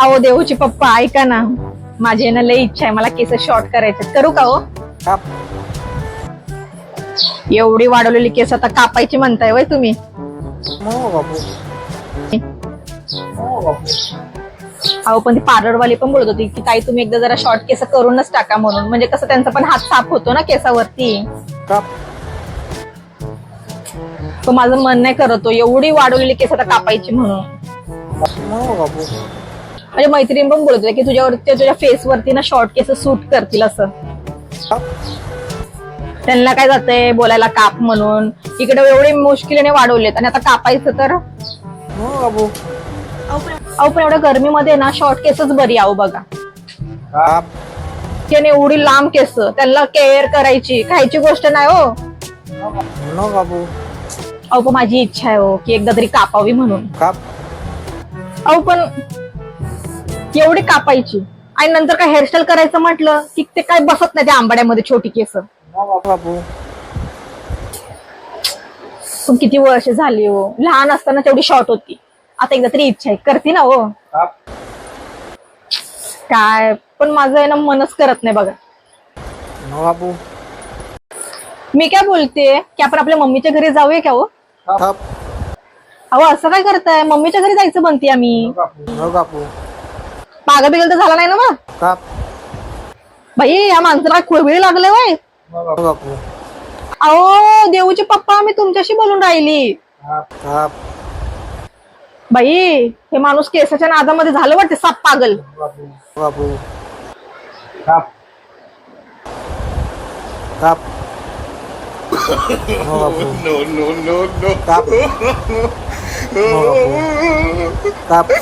अहो देऊची पप्पा ऐका ना, माझी ना लई इच्छा आहे, मला केस शॉर्ट करायचे, करू का हो? काप. एवढी वाढवलेली केस आता कापायची म्हणताय वय तुम्ही? हो बापू. हो बापू. अहो पण ती पार्लरवाली पण बोलत होती की ताई तुम्ही एकदा जरा शॉर्ट केस करूनच टाका म्हणून, म्हणजे कसं त्यांचा पण हात साफ होतो ना केसावरती. काप. तो माझं मन नाही करत हो, एवढी वाढवलेली केस आता कापायची म्हणून. हो बापू. म्हणजे मैत्रीण पण बोलत होते की तुझ्या फेसवरती ना शॉर्ट केस सूट करतील असं. काप. त्यांना काय जातंय बोलायला काप म्हणून, इकडे एवढे मुश्किलीने वाढवलेत आणि आता कापायचं तर. हो बापू. अहो पण एवढ्या गर्मीमध्ये ना शॉर्ट केसच बरी आहो बघा. काप. त्याने एवढी लांब केस, त्यांना केअर करायची, खायची गोष्ट नाही हो. नो बापू. अहो पण माझी इच्छा आहे हो की एकदा तरी कापावी म्हणून. काप. अहो पण एवढी कापायची आणि नंतर काय हेअरस्टाईल करायचं म्हटलं की ते काय बसत नाही त्या आंबाड्यामध्ये छोटी केस. नो बापू. पण किती वर्ष झाली हो, लहान असताना तेवढी शॉर्ट होती, आता एकदा तरी इच्छा आहे, करते ना हो. काप. काय पण माझं आहे ना मनच करत नाही बघा. नो बापू. मी काय बोलते की आपण आपल्या मम्मीच्या घरी जाऊया का हो? काप. अहो असं काय करताय, मम्मीच्या घरी जायचं म्हणते आम्ही. नो बापू. पागल बिगल तर झाला नाही ना मग? काप. बाई या माणसाला खुळबिळी लागले वय. नो बापू. अहो देऊचे पप्पा मी तुमच्याशी बोलून राहिली. काप. बाई हे माणूस केसाच्या नादामध्ये झालं वाटते साप पागल. बापू. काप. काप. नो बापू. no. काप. नो बापू. काप.